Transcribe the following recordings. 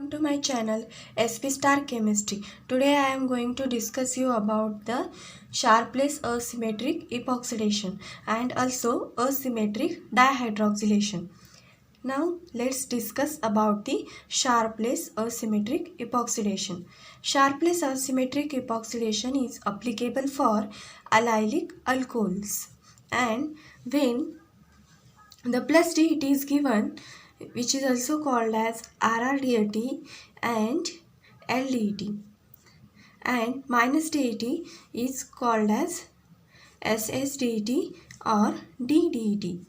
Welcome to my channel SP Star Chemistry. Today I am going to discuss you about the Sharpless Asymmetric Epoxidation and also Asymmetric Dihydroxylation. Now let's discuss about the Sharpless Asymmetric Epoxidation. Sharpless Asymmetric Epoxidation is applicable for allylic alcohols, and when the plus DET is given, which is also called as RRDET and LDET, and minus DET is called as SSDET or DDET.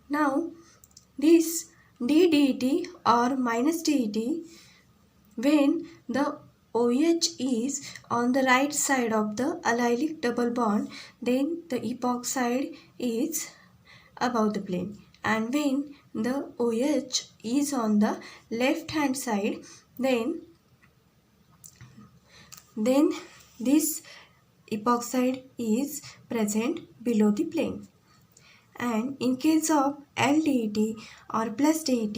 Now this DDET or minus DET, when the OH is on the right side of the allylic double bond, then the epoxide is above the plane, and when the OH is on the left hand side, then this epoxide is present below the plane. And in case of LDET or plus DET,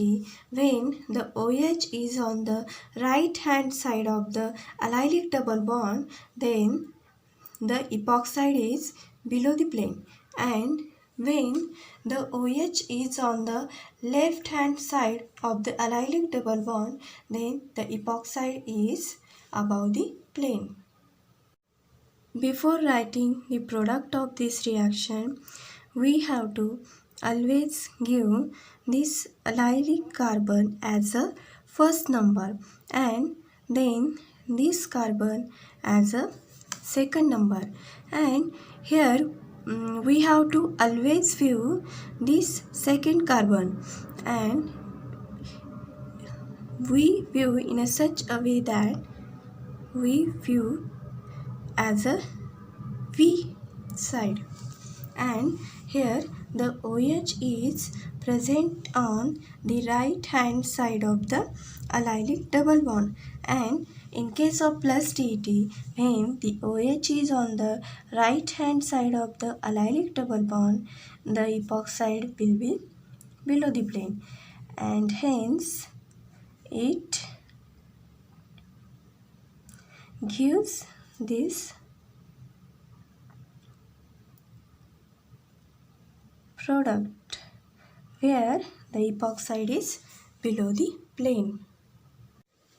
when the OH is on the right hand side of the allylic double bond, then the epoxide is below the plane, and when the OH is on the left hand side of the allylic double bond, then the epoxide is above the plane. Before writing the product of this reaction, we have to always give this allylic carbon as a first number and then this carbon as a second number, and here we have to always view this second carbon, and we view in a such a way that we view as a V side, and here the OH is present on the right hand side of the allylic double bond, and in case of plus DET, when the OH is on the right hand side of the allylic double bond, the epoxide will be below the plane, and hence it gives this product where the epoxide is below the plane.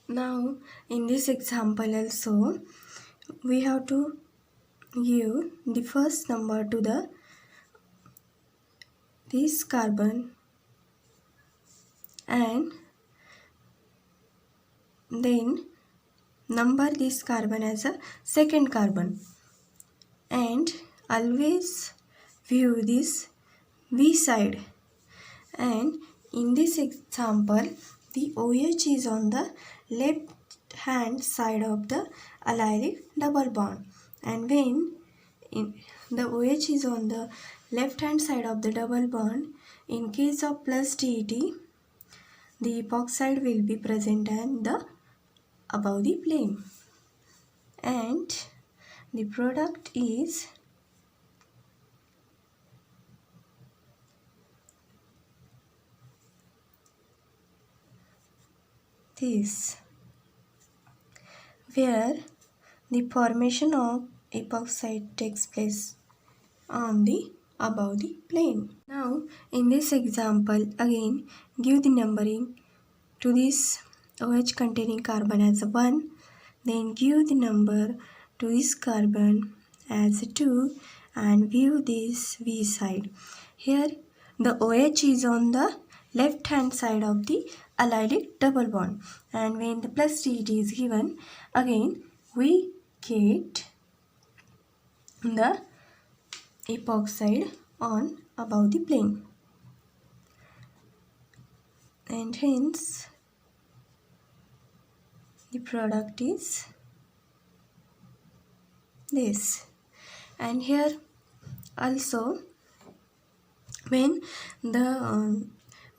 Now in this example also, we have to give the first number to this carbon, and then number this carbon as a second carbon, and always view this V side, and in this example the OH is on the left hand side of the allylic double bond, and when the OH is on the left hand side of the double bond, in case of plus DET, the epoxide will be present and the above the plane, and the product is this, where the formation of epoxide takes place on the above the plane. Now in this example, again give the numbering to this OH containing carbon as 1, then give the number to this carbon as 2, and view this V side. Here the OH is on the left hand side of the allylic double bond, and when the plus DET is given, again we get the epoxide on above the plane, and hence the product is this. And here also, when the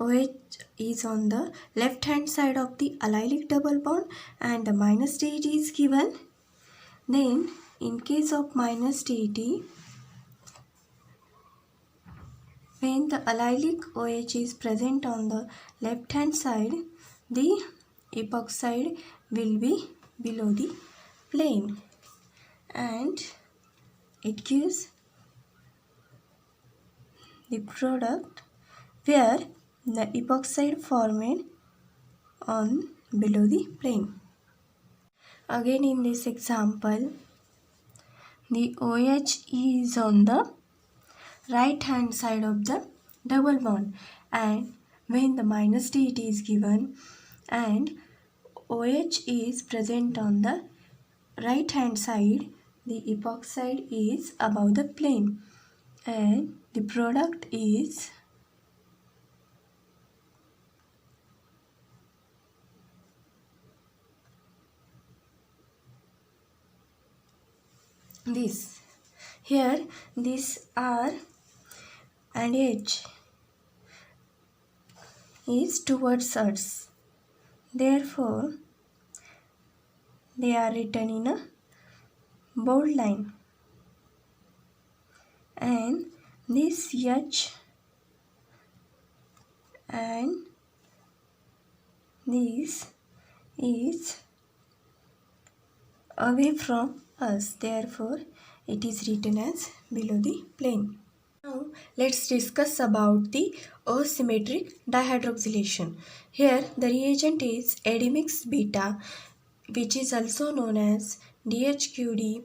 OH is on the left hand side of the allylic double bond and the minus DET is given, then in case of minus DET, when the allylic OH is present on the left hand side, the epoxide will be below the plane, and it gives the product where the epoxide formed on below the plane. Again in this example, the OH is on the right hand side of the double bond, and when the minus D it is given and OH is present on the right hand side, the epoxide is above the plane and the product is this. Here this R and H is towards us. Therefore, they are written in a bold line, and this H and this is away from us. Therefore, it is written as below the plane. Now, let's discuss about the asymmetric dihydroxylation. Here, the reagent is Admix beta, which is also known as DHQD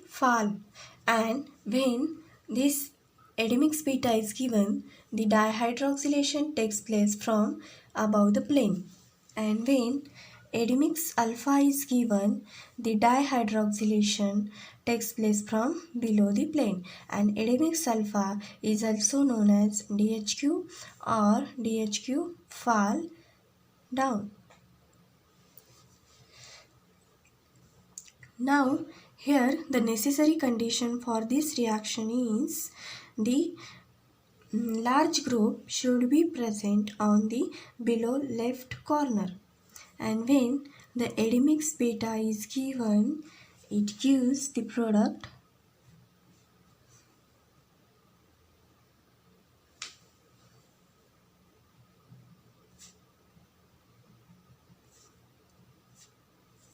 FAL, and when this Admix beta is given, the dihydroxylation takes place from above the plane, and when Admix alpha is given, the dihydroxylation takes place from below the plane, and Admix alpha is also known as DHQ or DHQ FAL down. Now, here the necessary condition for this reaction is the large group should be present on the below left corner, and when the Admix beta is given, it gives the product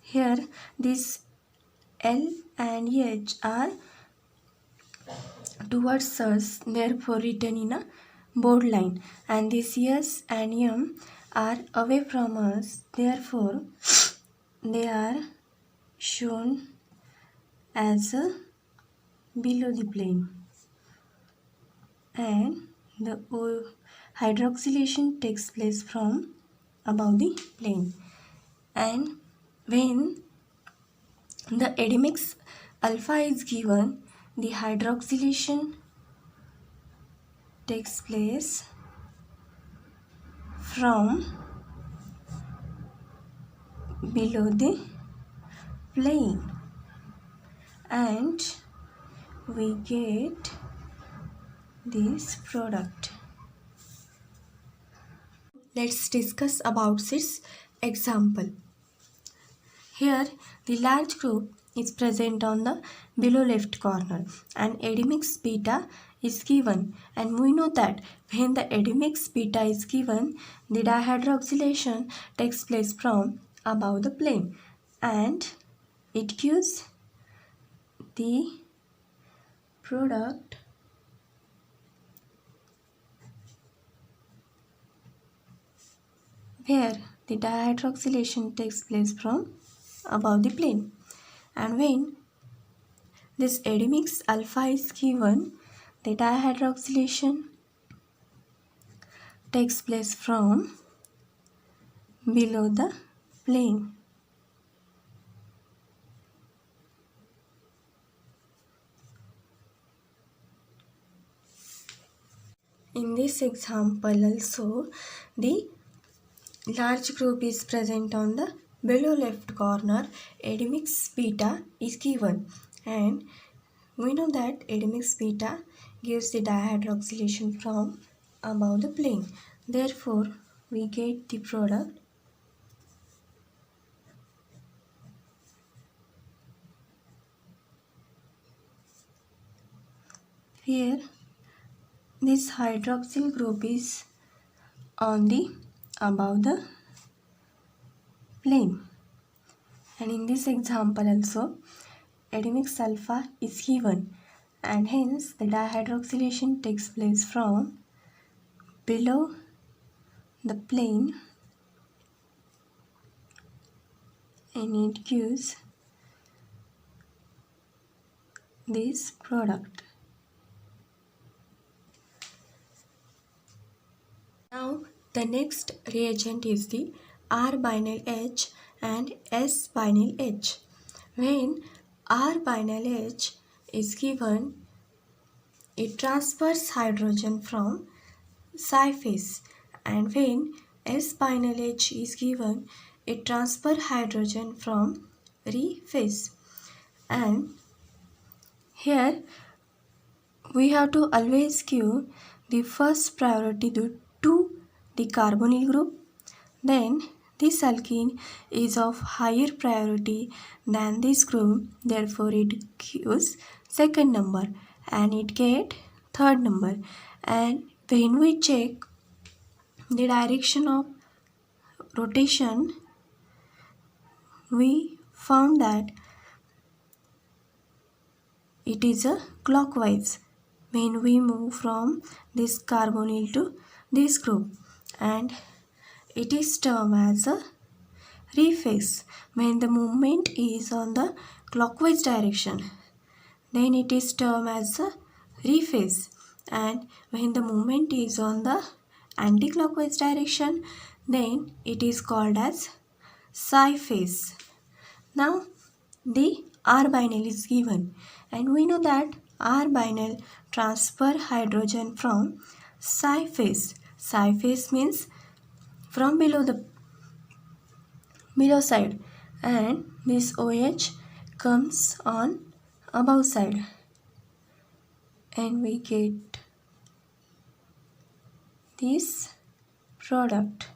here. This L and H are towards us, therefore written in a bold line, and this S and M are away from us, therefore they are shown as below the plane, and the hydroxylation takes place from above the plane, and when the Admix alpha is given, the hydroxylation takes place from below the plane, and we get this product. Let's discuss about its example. Here, the large group is present on the below left corner, and Admix beta is given, and we know that when the Admix beta is given, the dihydroxylation takes place from above the plane, and it gives the product where the dihydroxylation takes place from above the plane, and when this Admix alpha is given, the dihydroxylation takes place from below the plane. In this example also, the large group is present on the below left corner. Admix beta is given, and we know that Admix beta gives the dihydroxylation from above the plane. Therefore, we get the product here. This hydroxyl group is on the above the plane. And in this example also, adimic sulfur is given, and hence the dihydroxylation takes place from below the plane, and it gives this product. Now the next reagent is the R-binyl H and S-binyl H. When R-binyl H is given, it transfers hydrogen from psi phase, and when S-binyl H is given, it transfers hydrogen from re phase. And here we have to always give the first priority to the carbonyl group. Then this alkene is of higher priority than this group, therefore it gives second number and it get third number. And when we check the direction of rotation, we found that it is a clockwise when we move from this carbonyl to this group, and it is termed as a rephase. When the movement is on the clockwise direction, then it is termed as a rephase, and when the movement is on the anti-clockwise direction, then it is called as psi phase. Now the R-binyl is given, and we know that R-binyl transfer hydrogen from psi phase. Psi phase means from below side, and this OH comes on above side, and we get this product.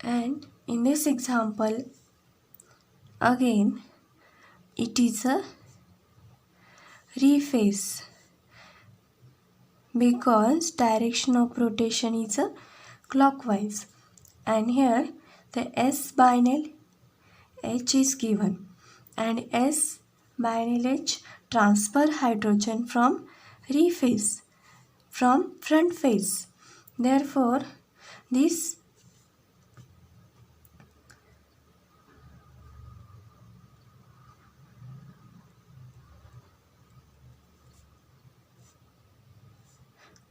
And in this example, again it is a rephase because direction of rotation is a clockwise, and here the S-binyl H is given, and S-binyl H transfer hydrogen from rephase, from front phase. Therefore this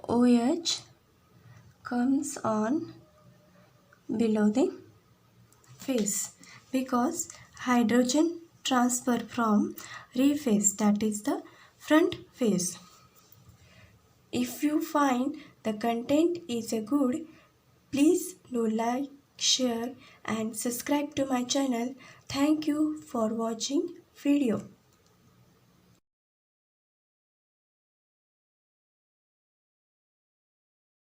OH comes on below the phase because hydrogen transfer from rephase, that is the front phase. If you find the content is a good, please do like, share and subscribe to my channel. Thank you for watching video.